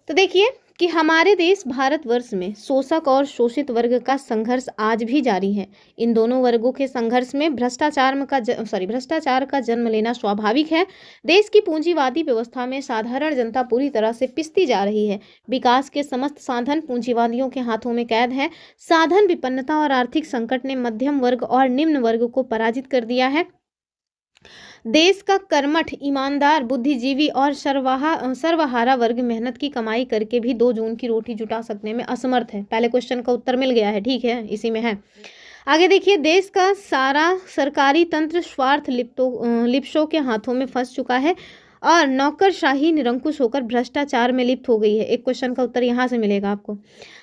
तो देखिए कि हमारे देश भारतवर्ष में शोषक और शोषित वर्ग का संघर्ष आज भी जारी है। इन दोनों वर्गों के संघर्ष में भ्रष्टाचार का जन्म लेना स्वाभाविक है। देश की पूंजीवादी व्यवस्था में साधारण जनता पूरी तरह से पिसती जा रही है। विकास के समस्त साधन पूंजीवादियों के हाथों में कैद है। साधन विपन्नता और आर्थिक संकट ने मध्यम वर्ग और निम्न वर्ग को पराजित कर दिया है। देश का कर्मठ, ईमानदार, बुद्धिजीवी और सर्वहारा वर्ग मेहनत की कमाई करके भी 2 जून की रोटी जुटा सकने में असमर्थ है। पहले क्वेश्चन का उत्तर मिल गया है, ठीक है? इसी में है। आगे देखिए, देश का सारा सरकारी तंत्र स्वार्थ लिप्सों के हाथों में फंस चुका है और नौकरशाही निरंकुश होकर भ्रष्टाचार में लिप्त हो गई है। एक क्वेश्चन का उत्तर यहाँ से मिलेगा आपको।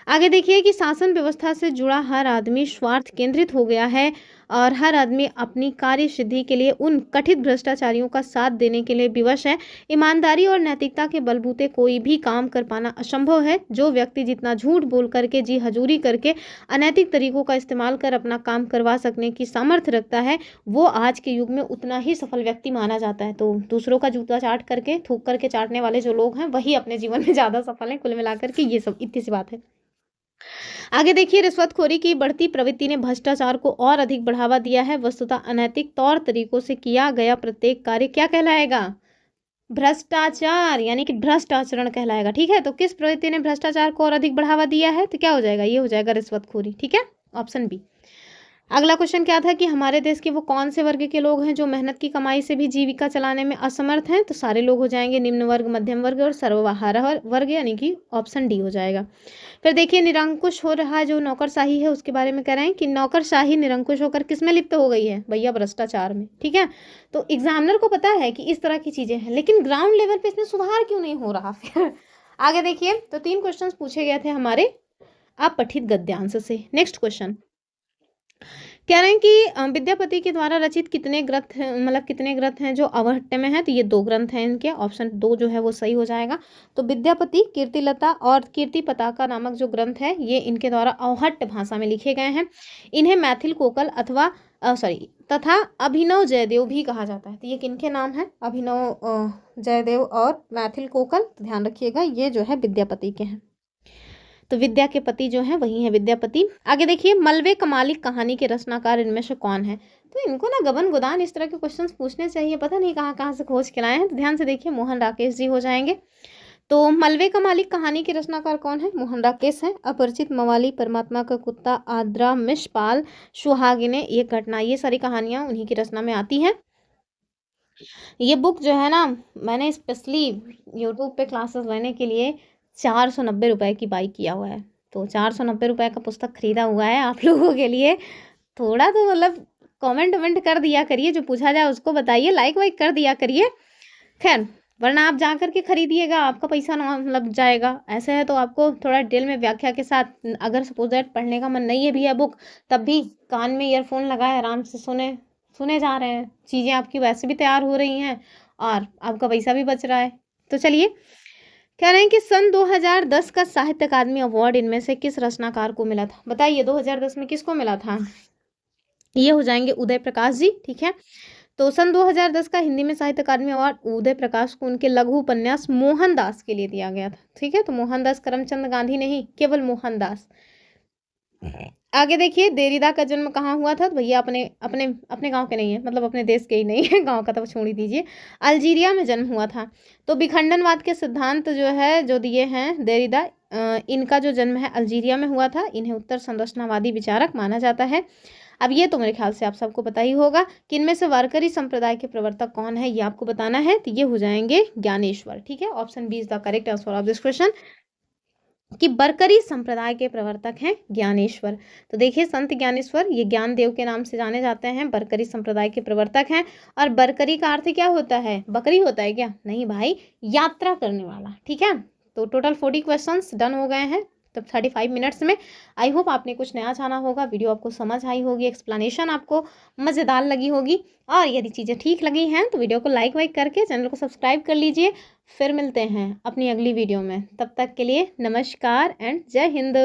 आगे देखिए कि शासन व्यवस्था से जुड़ा हर आदमी स्वार्थ केंद्रित हो गया है और हर आदमी अपनी कार्य सिद्धि के लिए उन कथित भ्रष्टाचारियों का साथ देने के लिए विवश है। ईमानदारी और नैतिकता के बलबूते कोई भी काम कर पाना असंभव है। जो व्यक्ति जितना झूठ बोल करके, जी हजूरी करके, अनैतिक तरीकों का इस्तेमाल कर अपना काम करवा सकने की सामर्थ्य रखता है, वो आज के युग में उतना ही सफल व्यक्ति माना जाता है। तो दूसरों का जूता चाट करके, थूक करके चाटने वाले जो लोग हैं, वही अपने जीवन में ज़्यादा सफल हैं। कुल मिलाकर के ये सब इतनी सी बात है। आगे देखिए, रिश्वतखोरी की बढ़ती प्रवृत्ति ने भ्रष्टाचार को और अधिक बढ़ावा दिया है। वस्तुतः अनैतिक तौर तरीकों से किया गया प्रत्येक कार्य क्या कहलाएगा? भ्रष्टाचार, यानी कि भ्रष्ट आचरण कहलाएगा, ठीक है? तो किस प्रवृत्ति ने भ्रष्टाचार को और अधिक बढ़ावा दिया है? तो क्या हो जाएगा? ये हो जाएगा रिश्वतखोरी, ठीक है? Option B. अगला क्वेश्चन क्या था कि हमारे देश के वो कौन से वर्ग के लोग हैं जो मेहनत की कमाई से भी जीविका चलाने में असमर्थ हैं? तो सारे लोग हो जाएंगे निम्न वर्ग, मध्यम वर्ग और सर्वहारा वर्ग, यानी कि ऑप्शन डी हो जाएगा। फिर देखिए, निरंकुश हो रहा जो नौकरशाही है उसके बारे में कह रहे हैं कि नौकरशाही निरंकुश होकर किस में लिप्त हो गई है? भैया भ्रष्टाचार में, ठीक है? तो एग्जामिनर को पता है कि इस तरह की चीजें हैं, लेकिन ग्राउंड लेवल पे इसमें सुधार क्यों नहीं हो रहा? फिर आगे देखिए, तो 3 क्वेश्चन पूछे गए थे हमारे अपठित गद्यांश से। नेक्स्ट क्वेश्चन कह रहे हैं कि विद्यापति के द्वारा रचित कितने ग्रंथ मतलब कितने ग्रंथ हैं जो अवहट्ट में हैं? तो ये 2 ग्रंथ हैं इनके। ऑप्शन 2 जो है वो सही हो जाएगा। तो विद्यापति, कीर्तिलता और कीर्ति पताका नामक जो ग्रंथ है ये इनके द्वारा अवहट्ट भाषा में लिखे गए हैं। इन्हें मैथिल कोकल तथा अभिनव जयदेव भी कहा जाता है। तो ये किनके नाम है? अभिनव जयदेव और मैथिल कोकल। ध्यान रखिएगा, ये जो है विद्यापति के हैं। तो विद्या के पति जो हैं वही हैं विद्यापति। आगे देखिए, मलबे कमालिक कहानी के रचनाकार इनमें से कौन है? तो इनको ना गबन गुदान इस तरह के क्वेश्चंस पूछने चाहिए, पता नहीं कहाँ कहाँ से खोज के लाए हैं। तो ध्यान से देखिए, मोहन राकेश जी हो जाएंगे। तो मलबे का मालिक कहानी के रचनाकार कौन है? मोहन राकेश है। अपरिचित मवाली, परमात्मा का कुत्ता, आद्रा, मिशपाल, सुहागिने, ये घटना, ये सारी कहानियां उन्हीं की रचना में आती हैं। ये बुक जो है ना, मैंने स्पेशली यूट्यूब पे क्लासेस लेने के लिए 490 रुपए की बाई किया हुआ है। तो 490 रुपए का पुस्तक खरीदा हुआ है आप लोगों के लिए। थोड़ा तो मतलब कमेंट वमेंट कर दिया करिए, जो पूछा जाए उसको बताइए, लाइक वाइक कर दिया करिए। खैर, वरना आप जा करके खरीदिएगा, आपका पैसा ना लग जाएगा। ऐसे है तो आपको थोड़ा डिटेल में व्याख्या के साथ, अगर सपोज दैट पढ़ने का मन नहीं है भी है बुक, तब भी कान में ईयरफोन लगाए आराम से सुने जा रहे हैं, चीज़ें आपकी वैसे भी तैयार हो रही हैं और आपका पैसा भी बच रहा है। तो चलिए, कह रहे हैं कि सन 2010 का साहित्य अकादमी अवार्ड इनमें से किस रचनाकार को मिला था? बताइए 2010 में किसको मिला था? ये हो जाएंगे उदय प्रकाश जी, ठीक है। तो सन 2010 का हिंदी में साहित्य अकादमी अवार्ड उदय प्रकाश को उनके लघु उपन्यास मोहनदास के लिए दिया गया था, ठीक है। तो मोहनदास करमचंद गांधी नहीं, केवल मोहनदास। आगे देखिए, देरिदा का जन्म कहाँ हुआ था? तो भैया अपने अपने अपने गांव के नहीं है, मतलब अपने देश के ही नहीं है, गांव का तो छोड़ ही दीजिए, अल्जीरिया में जन्म हुआ था। तो विखंडनवाद के सिद्धांत जो है जो दिए हैं देरिदा, इनका जो जन्म है अल्जीरिया में हुआ था। इन्हें उत्तर संरचनावादी विचारक माना जाता है। अब ये तो मेरे ख्याल से आप सबको पता ही होगा कि इनमें से वारकरी संप्रदाय के प्रवर्तक कौन है, ये आपको बताना है। तो ये हो जाएंगे ज्ञानेश्वर, ठीक है। Option B is the correct answer of this question, कि बरकरी संप्रदाय के प्रवर्तक हैं ज्ञानेश्वर। तो देखिए, संत ज्ञानेश्वर ये ज्ञान देव के नाम से जाने जाते हैं, बरकरी संप्रदाय के प्रवर्तक हैं। और बरकरी का अर्थ क्या होता है? बकरी होता है क्या? नहीं भाई, यात्रा करने वाला, ठीक है। तो टोटल 40 क्वेश्चंस डन हो गए हैं तब 35 मिनट्स में। आई होप आपने कुछ नया जाना होगा, वीडियो आपको समझ आई होगी, एक्सप्लेनेशन आपको मज़ेदार लगी होगी। और यदि चीज़ें ठीक लगी हैं तो वीडियो को लाइक वाइक करके चैनल को सब्सक्राइब कर लीजिए। फिर मिलते हैं अपनी अगली वीडियो में, तब तक के लिए नमस्कार एंड जय हिंद।